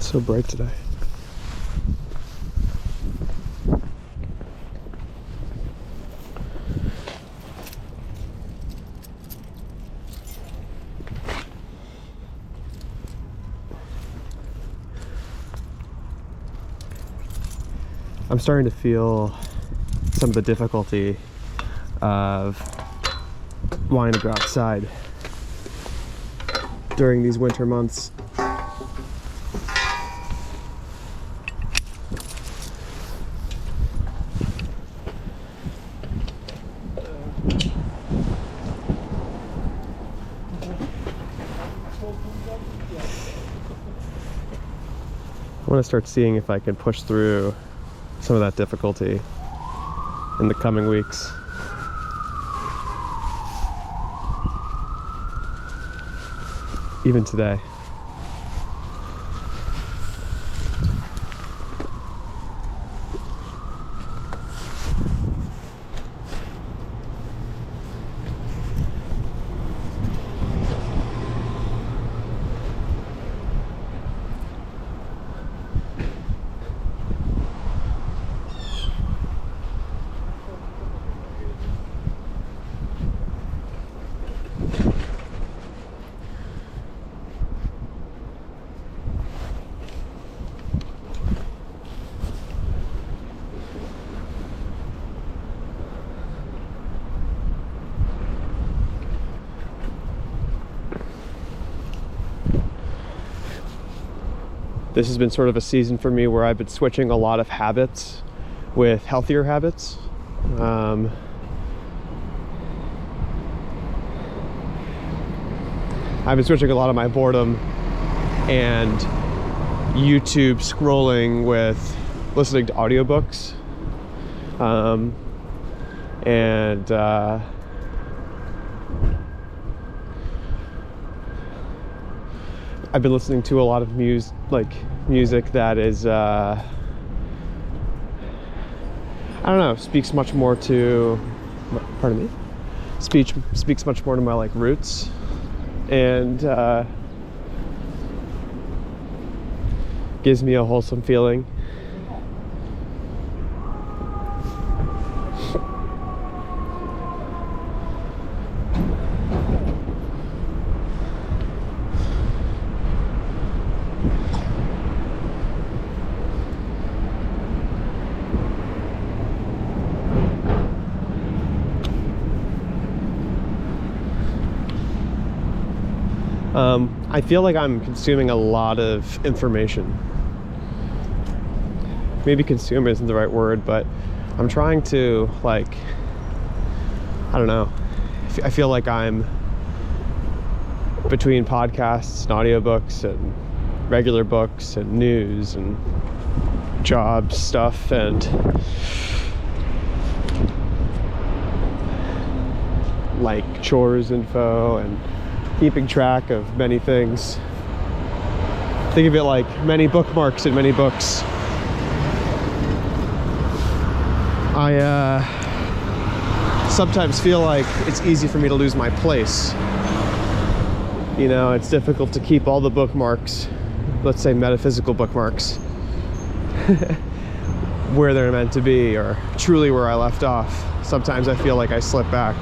It's so bright today. I'm starting to feel some of the difficulty of wanting to go outside during these winter months. I want to start seeing if I can push through some of that difficulty in the coming weeks. Even today. This has been sort of a season for me where I've been switching a lot of habits with healthier habits. I've been switching a lot of my boredom and YouTube scrolling with listening to audiobooks. I've been listening to a lot of music that is, I don't know, speaks much more to, pardon me, speaks much more to my roots, and gives me a wholesome feeling. I feel like I'm consuming a lot of information. Maybe consume isn't the right word, but I'm trying to, I don't know. I feel like I'm between podcasts and audiobooks and regular books and news and job stuff and chores info and keeping track of many things. Think of it like many bookmarks in many books. I sometimes feel like it's easy for me to lose my place. You know, it's difficult to keep all the bookmarks, let's say metaphysical bookmarks, where they're meant to be or truly where I left off. Sometimes I feel like I slip back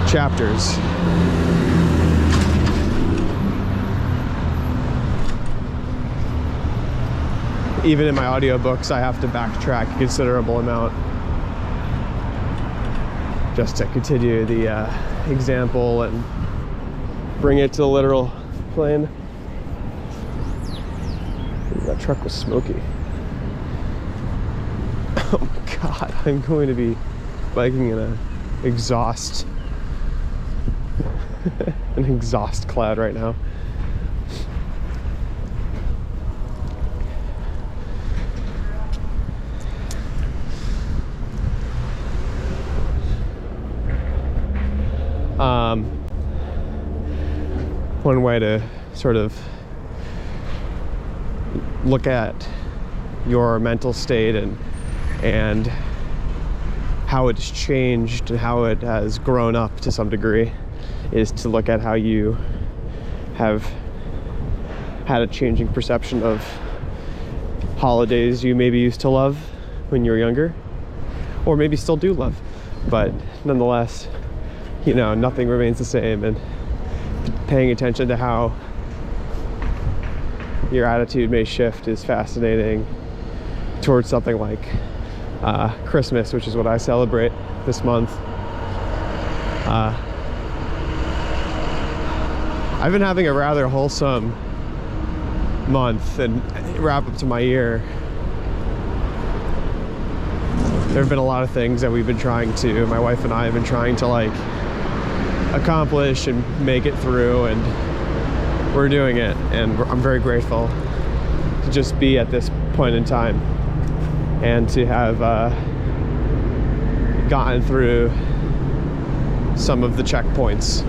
chapters. Even in my audiobooks, I have to backtrack a considerable amount just to continue the example and bring it to the literal plane. Ooh, that truck was smoky. Oh my God, I'm going to be biking in an exhaust cloud right now. One way to sort of look at your mental state and how it's changed and how it has grown up to some degree is to look at how you have had a changing perception of holidays you maybe used to love when you were younger, or maybe still do love, but nonetheless, you know, nothing remains the same. And paying attention to how your attitude may shift is fascinating towards something like Christmas, which is what I celebrate this month. I've been having a rather wholesome month and wrap up to my year. There have been a lot of things that we've been trying to, my wife and I have been trying to like accomplish and make it through, and we're doing it, and I'm very grateful to just be at this point in time and to have gotten through some of the checkpoints.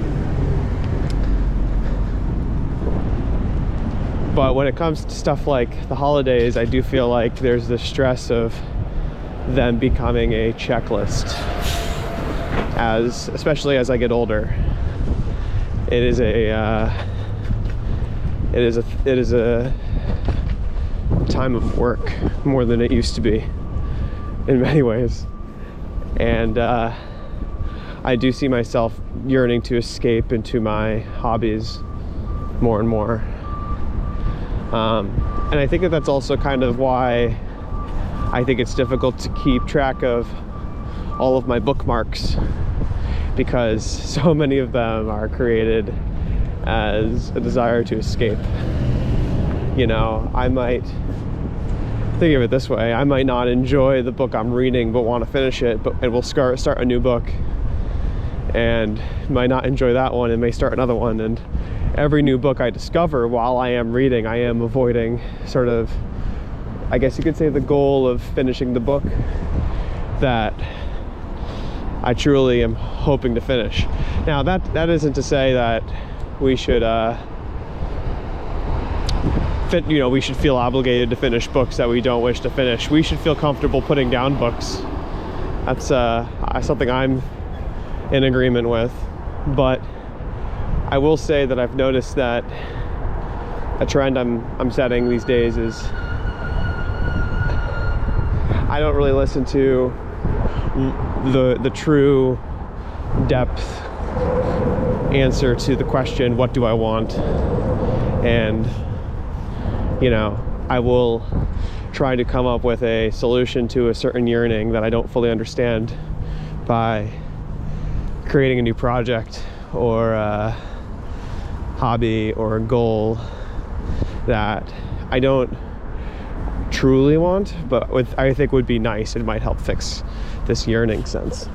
But when it comes to stuff like the holidays, I do feel like there's the stress of them becoming a checklist, especially as I get older. It is a time of work more than it used to be in many ways, and I do see myself yearning to escape into my hobbies more and more. And I think that that's also kind of why I think it's difficult to keep track of all of my bookmarks, because so many of them are created as a desire to escape. You know, I might think of it this way: I might not enjoy the book I'm reading but want to finish it, and will start a new book, and might not enjoy that one and may start another one. And every new book I discover while I am reading, I am avoiding sort of, I guess you could say, the goal of finishing the book that I truly am hoping to finish. Now that isn't to say that we should we should feel obligated to finish books that we don't wish to finish. We should feel comfortable putting down books. That's something I'm in agreement with. But I will say that I've noticed that a trend I'm setting these days is I don't really listen to the true depth answer to the question, what do I want? And, you know, I will try to come up with a solution to a certain yearning that I don't fully understand by creating a new project or a hobby or a goal that I don't truly want, but I think would be nice. It might help fix this yearning sense.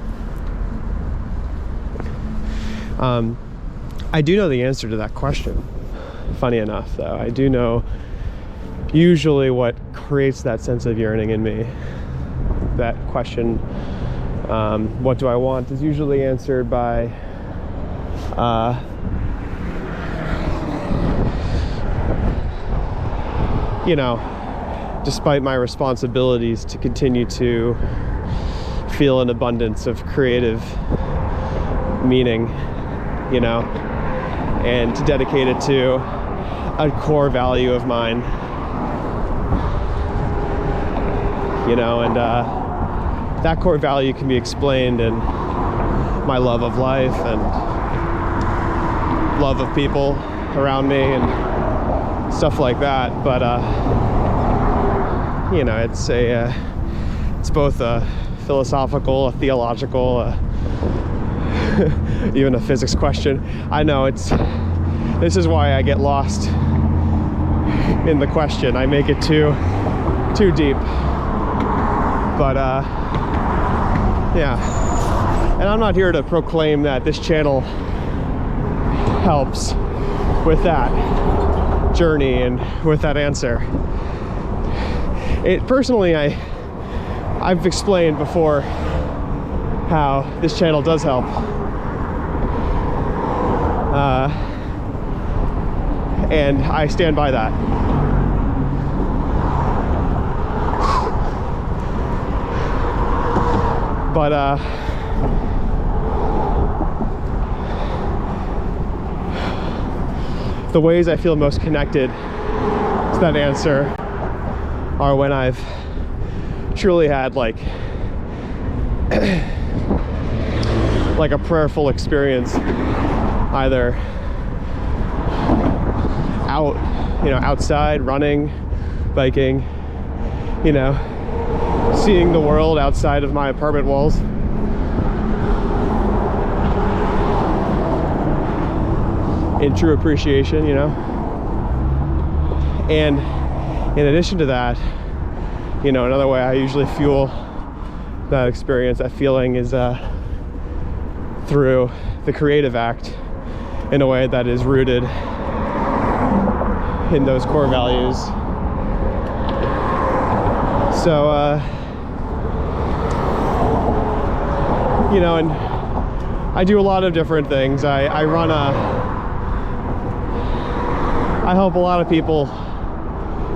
I do know the answer to that question. Funny enough, though, I do know usually what creates that sense of yearning in me. That question, what do I want, is usually answered by you know, despite my responsibilities to continue to feel an abundance of creative meaning, you know, and to dedicate it to a core value of mine, you know, and that core value can be explained in my love of life and love of people around me and stuff like that. But you know, it's both a philosophical, a theological, even a physics question. I know this is why I get lost in the question. I make it too deep. But yeah, and I'm not here to proclaim that this channel helps with that journey and with that answer. Personally, I've explained before how this channel does help. And I stand by that. But the ways I feel most connected to that answer are when I've truly had like like a prayerful experience, either outside, running, biking, seeing the world outside of my apartment walls. In true appreciation, And in addition to that, another way I usually fuel that experience, that feeling, is through the creative act in a way that is rooted in those core values. So, and I do a lot of different things. I help a lot of people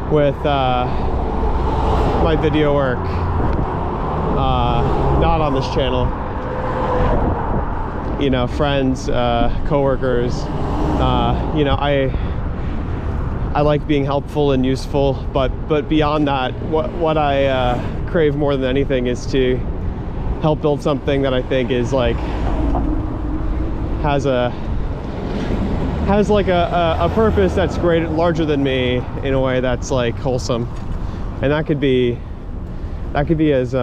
with my video work, not on this channel. Friends, coworkers. I like being helpful and useful, but beyond that, what I crave more than anything is to help build something that I think is like has a purpose that's larger than me, in a way that's like wholesome, and that could be as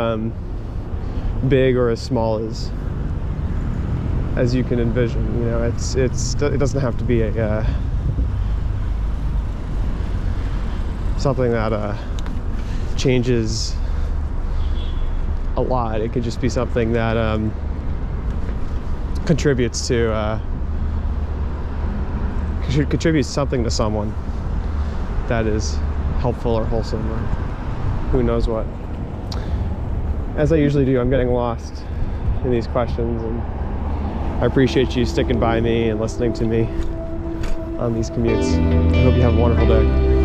big or as small as you can envision. It doesn't have to be a something that changes a lot. It could just be something that contributes something to someone that is helpful or wholesome, or who knows what. As I usually do, I'm getting lost in these questions, and I appreciate you sticking by me and listening to me on these commutes. I hope you have a wonderful day.